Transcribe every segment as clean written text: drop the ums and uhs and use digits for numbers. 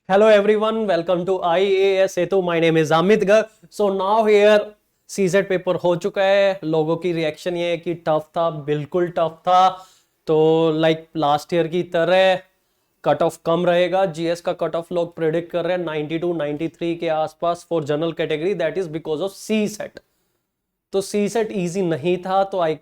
Hello everyone, welcome to IAS Setu. My name is Amit Garg. So now here CSAT paper हो चुका है. लोगों की reaction ये है कि टफ था, बिल्कुल टफ था. तो लाइक लास्ट ईयर की तरह कट ऑफ कम रहेगा. जीएस का कट ऑफ लोग प्रेडिक्ट कर रहे हैं 92 93 के आसपास for general category. That is because of C SAT. तो सी सेट ईजी नहीं था. तो I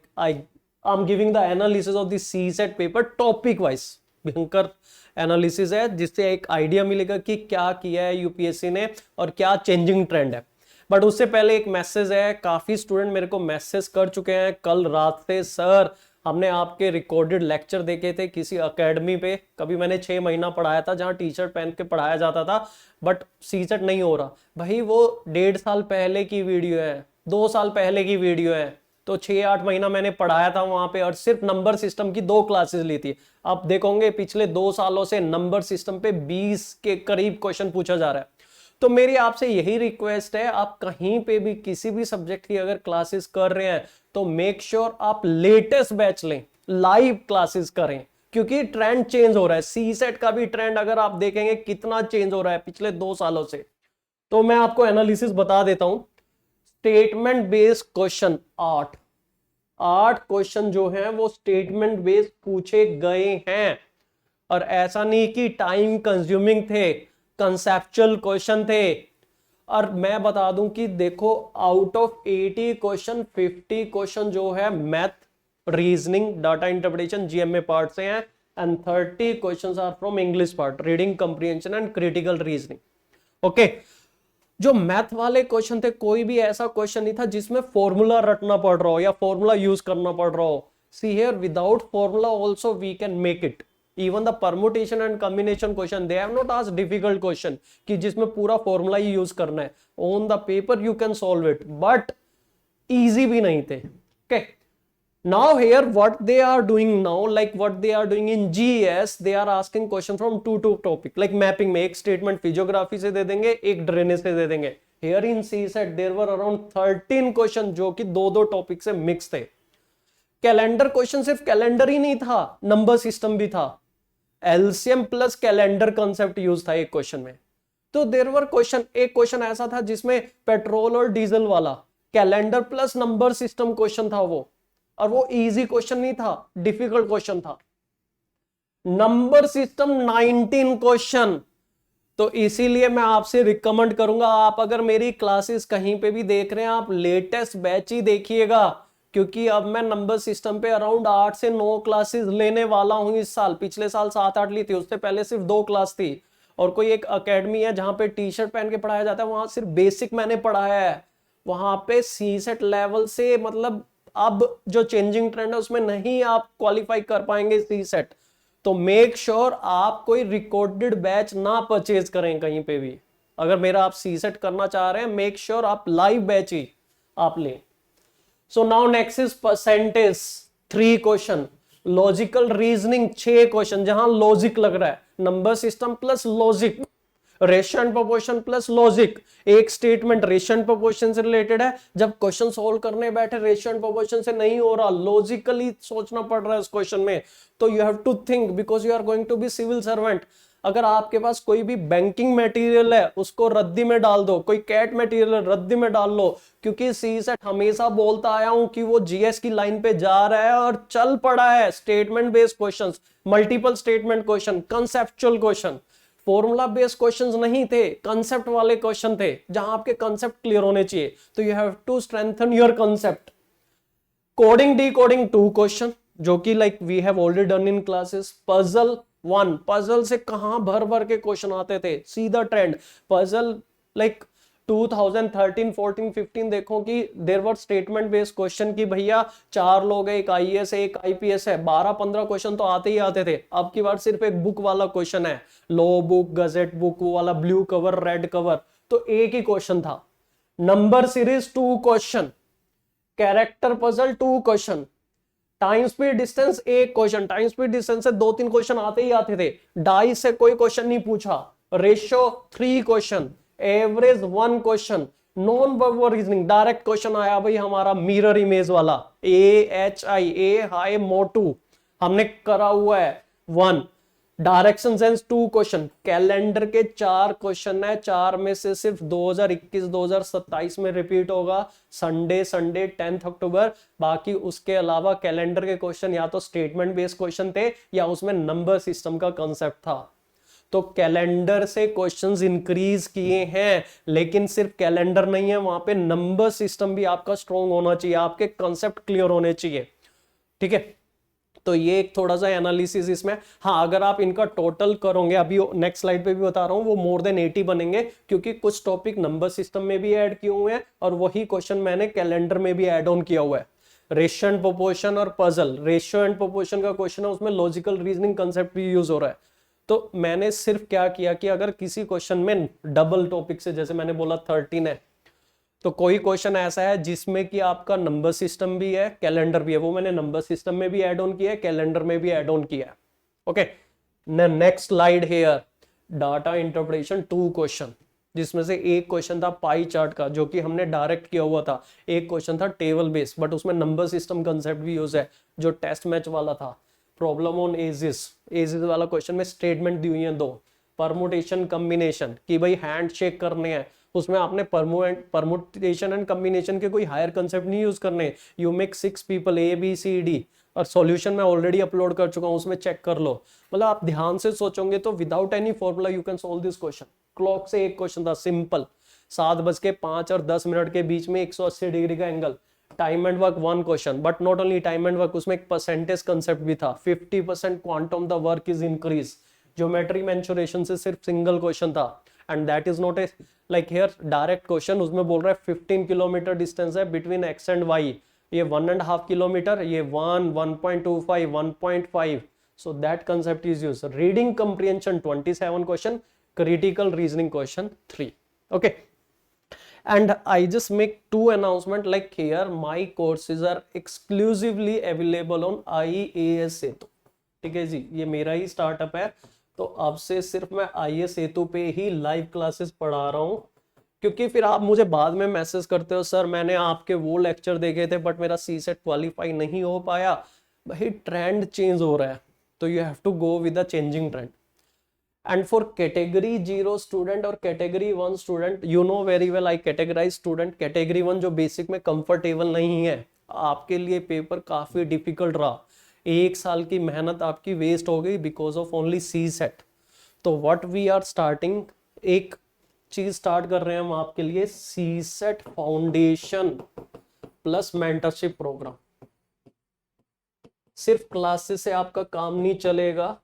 am giving the analysis of the C SAT paper topic wise. भयंकर एनालिसिस है जिससे एक आइडिया मिलेगा कि क्या किया है यूपीएससी ने और क्या चेंजिंग ट्रेंड है. बट उससे पहले एक मैसेज है. काफी स्टूडेंट मेरे को मैसेज कर चुके हैं कल रात से, सर हमने आपके रिकॉर्डेड लेक्चर देखे थे किसी एकेडमी पे. कभी मैंने 6 महीना पढ़ाया था जहां टी शर्ट पहन के पढ़ाया जाता था, बट सी सेट नहीं हो रहा. भाई वो 1.5 साल पहले की वीडियो है, 2 साल पहले की वीडियो है. तो 6-8 महीना मैंने पढ़ाया था वहां पे और सिर्फ नंबर सिस्टम की 2 क्लासेस ली थी. आप देखोगे पिछले 2 सालों से नंबर सिस्टम पे 20 के करीब क्वेश्चन पूछा जा रहा है. तो मेरी आपसे यही रिक्वेस्ट है, आप कहीं पे भी किसी भी सब्जेक्ट की अगर क्लासेस कर रहे हैं तो मेक श्योर आप लेटेस्ट बैच लें, लाइव क्लासेस करें, क्योंकि ट्रेंड चेंज हो रहा है. सी सेट का भी ट्रेंड अगर आप देखेंगे कितना चेंज हो रहा है पिछले 2 सालों से. तो मैं आपको एनालिसिस बता देता हूं. स्टेटमेंट बेस्ड क्वेश्चन 8 क्वेश्चन जो हैं वो स्टेटमेंट बेस्ड पूछे गए हैं. और ऐसा नहीं कि टाइम कंज्यूमिंग थे, कंसेप्चुअल क्वेश्चन थे. और मैं बता दूं कि देखो आउट ऑफ 80 क्वेश्चन 50 क्वेश्चन जो है math, reasoning, data interpretation, GMA part से हैं and 30 questions are from English part, reading comprehension and critical reasoning. Okay. जो मैथ वाले क्वेश्चन थे कोई भी ऐसा क्वेश्चन नहीं था जिसमें फॉर्मूला रटना पड़ रहा हो या फॉर्मूला यूज करना पड़ रहा हो. See here without formula also we can make it. Even the permutation and combination question they have not asked difficult question कि जिसमें पूरा फॉर्मूला ही यूज करना है. On the paper you can solve it, but easy भी नहीं थे. Okay. Now here what they are doing now, like what they are doing in GS, they are asking question from two topic, like mapping में एक statement physiography से दे देंगे, एक drainage से दे देंगे. Here in CSET there were around 13 question जो कि 2 topic से मिक्स थे. कैलेंडर क्वेश्चन सिर्फ कैलेंडर ही नहीं था, नंबर सिस्टम भी था. LCM plus calendar concept use था एक क्वेश्चन में. तो देयर वर क्वेश्चन, एक क्वेश्चन ऐसा था जिसमें पेट्रोल और डीजल वाला calendar plus number system question था वो. और वो इजी क्वेश्चन नहीं था, डिफिकल्ट क्वेश्चन था. Number system 19 question. तो इसीलिए मैं आपसे रिकमेंड करूंगा, आप अगर मेरी क्लासेस कहीं पे भी देख रहे हैं आप लेटेस्ट बैच ही देखिएगा, क्योंकि अब मैं नंबर सिस्टम पे अराउंड 8 से 9 क्लासेस लेने वाला हूं इस साल. पिछले साल 7-8 ली थी, उससे पहले सिर्फ 2 क्लास थी. और कोई एक अकेडमी है जहां पे टी शर्ट पहन के पढ़ाया जाता है, वहां सिर्फ बेसिक मैंने पढ़ाया है. वहां पे सी सेट लेवल से, मतलब अब जो चेंजिंग ट्रेंड है उसमें नहीं आप क्वालिफाई कर पाएंगे सी सेट. तो मेक श्योर आप कोई रिकॉर्डेड बैच ना परचेज करें कहीं पे भी. अगर मेरा आप सी सेट करना चाह रहे हैं, मेक श्योर आप लाइव बैच ही आप लें. So now next is percentage 3 question, logical reasoning 6 question जहां लॉजिक लग रहा है, number system plus logic, ratio and proportion plus logic. एक स्टेटमेंट रेशियो एंड प्रोपोर्शन से रिलेटेड है, जब क्वेश्चन सॉल्व करने बैठे रेशियो एंड प्रोपोर्शन से नहीं हो रहा, लॉजिकली सोचना पड़ रहा है उस क्वेश्चन में. तो you have to think because you are going to be civil servant. अगर आपके पास कोई भी बैंकिंग मटेरियल है उसको रद्दी में डाल दो, कोई कैट मटेरियल रद्दी में डाल लो, क्योंकि सी सेट हमेशा बोलता आया हूं कि वो जीएस की लाइन पे जा रहा है और चल पड़ा है. Statement based questions, multiple statement question, conceptual question, formula based questions नहीं थे, कंसेप्ट वाले क्वेश्चन थे जहां आपके कंसेप्ट क्लियर होने चाहिए. तो you have to strengthen your concept. Coding decoding 2 question जो कि like we have already done in classes. Puzzle 1, puzzle से कहां भर भर के क्वेश्चन आते थे, सीधा ट्रेंड. पजल लाइक 2013, 14, 15 देखो कि there were statement based question की भैया 4 लोग है, एक आईएएस है, एक आईपीएस है, 12-15 क्वेश्चन तो आते ही आते थे. अब की बार सिर्फ एक बुक वाला क्वेश्चन है, लॉ बुक, गजेट बुक वाला, ब्लू कवर, रेड कवर. तो एक ही क्वेश्चन था. Number series 2 question, character puzzle 2 question, time speed distance 1 question. Time speed distance से 2-3 क्वेश्चन आते ही आते थे. डाई से कोई क्वेश्चन नहीं पूछा. Ratio 3 question, average 1 question, non verbal reasoning direct question आया भाई हमारा मिरर इमेज वाला, AHI, ए हाई मोटू हमने करा हुआ है 1. डायरेक्शन सेंस 2 क्वेश्चन, कैलेंडर के 4 क्वेश्चन है, 4 में से सिर्फ 2021 2027 में रिपीट होगा, संडे 10 अक्टूबर। बाकी उसके अलावा कैलेंडर के क्वेश्चन या तो स्टेटमेंट बेस्ड क्वेश्चन थे या उसमें नंबर सिस्टम का कंसेप्ट था। तो कैलेंडर से क्वेश्चंस इंक्रीज किए हैं, लेकिन सिर्फ कैलेंडर नहीं है, वहां पे नंबर सिस्टम भी आपका स्ट्रॉन्ग होना चाहिए, आपके कंसेप्ट क्लियर होने चाहिए। ठीक है, तो ये एक थोड़ा सा एनालिसिस इसमें। हाँ, अगर आप इनका टोटल करोगे, अभी नेक्स्ट स्लाइड पे भी बता रहा हूं, वो मोर देन 80 बनेंगे, क्योंकि कुछ टॉपिक नंबर सिस्टम में भी ऐड किए हुए हैं और वही क्वेश्चन मैंने कैलेंडर में भी ऐड ऑन किया हुआ है। रेशियो एंड प्रोपोर्शन और पजल, रेशियो एंड प्रोपोर्शन का क्वेश्चन है, उसमें लॉजिकल रीजनिंग कंसेप्ट भी यूज हो रहा है। तो मैंने सिर्फ क्या किया कि अगर किसी क्वेश्चन में डबल टॉपिक से, जैसे मैंने बोला 13 है, तो कोई क्वेश्चन ऐसा है जिसमें कि आपका नंबर सिस्टम भी है, कैलेंडर भी है, वो मैंने नंबर सिस्टम में भी ऐड ऑन किया है, कैलेंडर में भी ऐड ऑन किया है। Okay, next slide hair, data interpretation 2 question, जिसमें से एक क्वेश्चन था पाई चार्ट का, जो कि हमने डायरेक्ट किया हुआ था। एक क्वेश्चन था टेबल बेस्ड, बट उसमें नंबर सिस्टम कंसेप्ट भी यूज है, जो टेस्ट मैच वाला था। प्रॉब्लम ऑन एजिस, एजिस वाला क्वेश्चन में स्टेटमेंट दी हुई है 2, परमुटेशन कम्बिनेशन, कि भाई हैंड शेक करने हैं, उसमें आपने परमुटेशन एंड कम्बिनेशन के कोई हायर कंसेप्ट नहीं यूज करने। यू मेक 6 पीपल ABCD, और सॉल्यूशन मैं ऑलरेडी अपलोड कर चुका हूं, उसमें चेक कर लो। मतलब आप ध्यान से सोचोगे तो without any formula you can solve this question. Clock से एक क्वेश्चन था सिंपल, 7:05 और 10 के बीच में 180 डिग्री का angle, time and work 1 question, but not only time and work, उसमें एक परसेंटेज कंसेप्ट भी था, 50% quantum the work is increase. Geometry mensuration से सिर्फ सिंगल क्वेश्चन था, and that is not a like here direct question. उसमें बोल रहा है 15 किलोमीटर डिस्टेंस है बिटवीन एक्स एंड वाई, ये 1.5 किलोमीटर, ये 1, 1.25, 1.5, so that concept is use. Reading comprehension 27 question, critical reasoning question 3। Okay, and I just make 2 announcement, like here my courses are exclusively available on IAS Setu। ठीक है जी, ये मेरा ही startup है, तो अब से सिर्फ मैं IAS Setu पे ही लाइव क्लासेस पढ़ा रहा हूँ। क्योंकि फिर आप मुझे बाद में मैसेज करते हो, सर मैंने आपके वो लेक्चर देखे थे बट मेरा CSET क्वालिफाई नहीं हो पाया। भाई ट्रेंड चेंज हो रहा है, तो you have to go with the changing trend. And for category 0 student और category 1 student, you know very well I categorize student। category 1 जो बेसिक में कंफर्टेबल नहीं है, आपके लिए पेपर काफी डिफिकल्ट रहा, 1 साल की मेहनत आपकी वेस्ट हो गई बिकॉज ऑफ ओनली CSET। तो व्हाट वी आर स्टार्टिंग, एक चीज स्टार्ट कर रहे हैं हम आपके लिए, CSET foundation plus mentorship programme. सिर्फ क्लासेस से आपका काम नहीं चलेगा,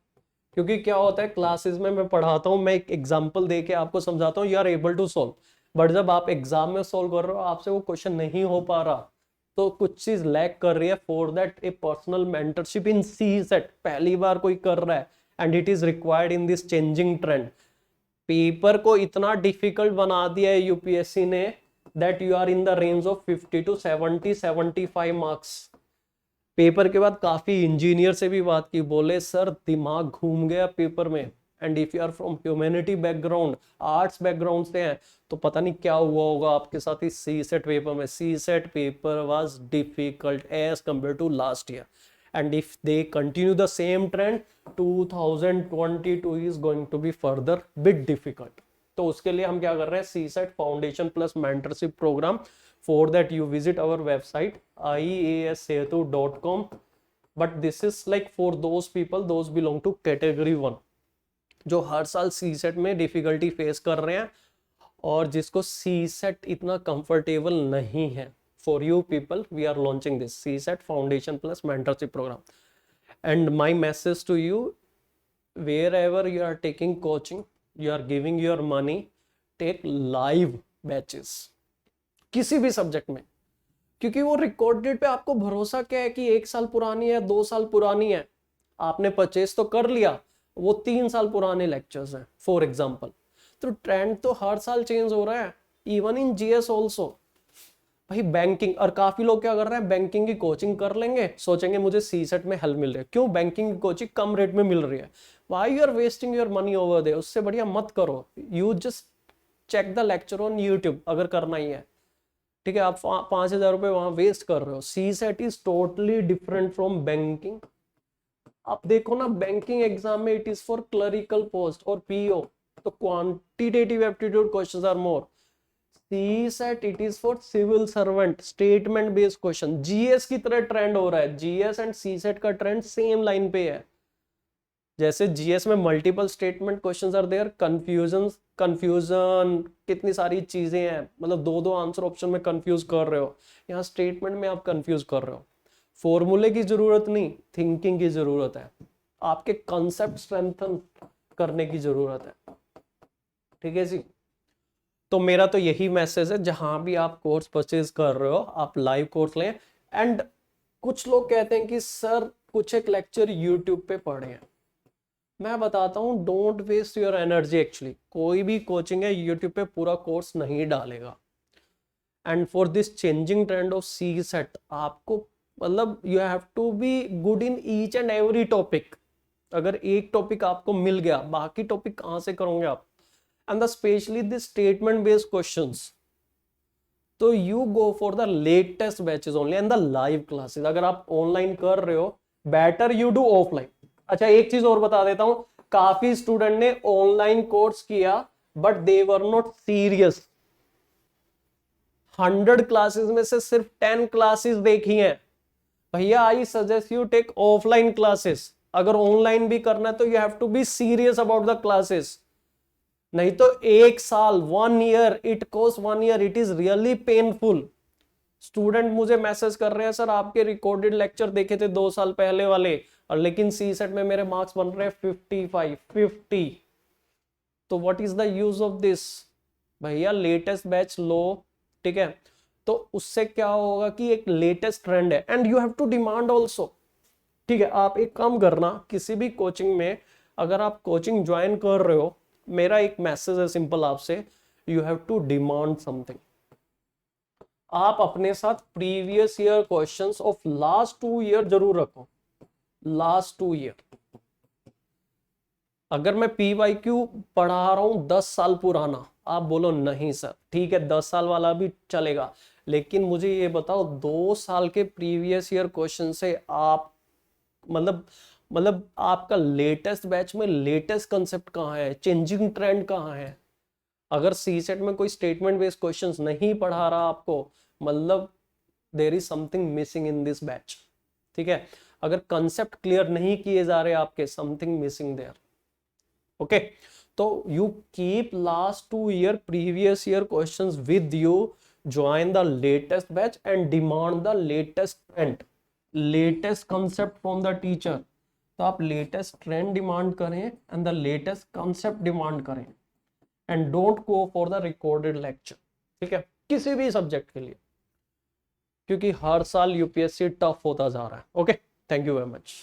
क्योंकि क्या होता है क्लासेस में मैं पढ़ाता हूं, मैं एक एग्जांपल दे के आपको समझाता हूं, you are able to solve, but जब आप एग्जाम में सॉल्व कर रहे हो आपसे वो क्वेश्चन नहीं हो पा रहा, तो कुछ चीज लैक कर रही है। For that a personal mentorship in CSET पहली बार कोई कर रहा है, and it is required in this changing trend. Paper को इतना डिफिकल्ट बना दिया है UPSC ने, that you are in the range of 50 to 70 75 marks. Paper के बाद काफी इंजीनियर से भी बात की, बोले सर दिमाग घूम गया पेपर में, and if you are from humanity background, arts background से हैं, तो पता नहीं क्या हुआ होगा आपके साथ इस CSET पेपर में। CSET paper was difficult as compare to last year, and if they continue the same trend, 2022 is going to be further bit difficult. तो उसके लिए हम क्या कर रहे हैं, CSET foundation plus mentorship programme. For that you visit our website iassetu.com, but this is like for those people, those belong to category 1, जो हर साल CSET में डिफिकल्टी फेस कर रहे हैं और जिसको CSET इतना कंफर्टेबल नहीं है। For you people, we are launching this CSET Foundation plus Mentorship program, and my message to you, wherever you are taking coaching, you are giving your money, take live batches किसी भी subject में, क्योंकि वो recorded पे आपको भरोसा क्या है कि 1 साल पुरानी है, 2 साल पुरानी है, आपने परचेस तो कर लिया, वो 3 साल पुराने लेक्चर्स हैं फॉर एग्जांपल। तो ट्रेंड तो हर साल चेंज हो रहा है, इवन इन GS ऑल्सो। भाई बैंकिंग, और काफी लोग क्या कर रहे हैं, बैंकिंग की कोचिंग कर लेंगे, सोचेंगे मुझे CSET में हेल्प मिल रही है। क्यों? बैंकिंग की कोचिंग कम रेट में मिल रही है। Why you are wasting your money over there? उससे बढ़िया मत करो, you just check the lecture on YouTube अगर करना ही है। ठीक है, आप 5,000 रुपए वहां वेस्ट कर रहे हो। CSET is totally different from banking, आप देखो ना बैंकिंग एग्जाम में it is for clerical post और पीओ, तो quantitative aptitude questions are more. CSAT it is for civil servant, statement based question. GS की तरह ट्रेंड हो रहा है, जीएस एंड सीसेट का ट्रेंड सेम लाइन पे है। जैसे जीएस में multiple statement questions are there, confusion कितनी सारी चीजें हैं, मतलब दो दो आंसर ऑप्शन में कंफ्यूज कर रहे हो, यहाँ स्टेटमेंट में आप कंफ्यूज कर रहे हो। फॉर्मूले की जरूरत नहीं, थिंकिंग की जरूरत है, आपके कॉन्सेप्ट स्ट्रेंथन करने की जरूरत है। ठीक है जी। तो मेरा तो यही मैसेज है, जहां भी आप कोर्स परचेज कर रहे हो आप लाइव कोर्स लें। एंड कुछ लोग कहते हैं कि सर कुछ एक लेक्चर यूट्यूब पे पढ़े हैं, मैं बताता हूँ don't waste your energy. Actually कोई भी कोचिंग है यूट्यूब पे पूरा कोर्स नहीं डालेगा। And for this changing trend of C SAT आपको मतलब you have to be good in each and every topic. अगर एक टॉपिक आपको मिल गया बाकी टॉपिक कहां से करोगे आप। And specially this statement based questions, तो you go for the latest batches only and the live classes. अगर आप ऑनलाइन कर रहे हो बेटर यू डू ऑफलाइन। अच्छा एक चीज और बता देता हूं, काफी स्टूडेंट ने ऑनलाइन कोर्स किया but they were not serious. 100 classes में से सिर्फ 10 क्लासेस देखी हैं। भैया I suggest you take offline classes. अगर ऑनलाइन भी करना है तो you have to be serious about the classes. नहीं तो एक साल 1 year, it cost 1 year, it is really painful. Student मुझे मैसेज कर रहे हैं सर आपके रिकॉर्डेड लेक्चर देखे थे 2 साल पहले वाले, और लेकिन सी सेट में मेरे मार्क्स बन रहे हैं 55 50। तो what is the use of this. भैया लेटेस्ट बैच लो, ठीक है, तो उससे क्या होगा कि एक लेटेस्ट ट्रेंड है and you have to demand also. ठीक है, आप एक काम करना, किसी भी कोचिंग में अगर आप कोचिंग ज्वाइन कर रहे हो, मेरा एक मैसेज है सिंपल आपसे, you have to demand something. आप अपने साथ previous year questions of last 2 year जरूर रखो, लास्ट 2 ईयर। अगर मैं पीवाईक्यू पढ़ा रहा हूं 10 साल पुराना, आप बोलो नहीं सर ठीक है 10 साल वाला भी चलेगा, लेकिन मुझे ये बताओ 2 साल के प्रीवियस ईयर क्वेश्चन से आप मतलब आपका लेटेस्ट बैच में लेटेस्ट कंसेप्ट कहाँ है, चेंजिंग ट्रेंड कहाँ है। अगर सी सेट में कोई स्टेटमेंट बेस्ड क्वेश्चंस नहीं पढ़ा रहा आपको, मतलब there is something missing in this batch. ठीक है, अगर कंसेप्ट क्लियर नहीं किए जा रहे आपके, समथिंग मिसिंग देयर। ओके, तो you keep last 2 year previous year questions with you, join the latest batch and demand the latest trend, latest concept from the teacher. तो आप लेटेस्ट ट्रेंड डिमांड करें and the latest concept demand करें and don't go for the recorded lecture. ठीक है, किसी भी subject के लिए, क्योंकि हर साल यूपीएससी टफ होता जा रहा है। Okay, thank you very much.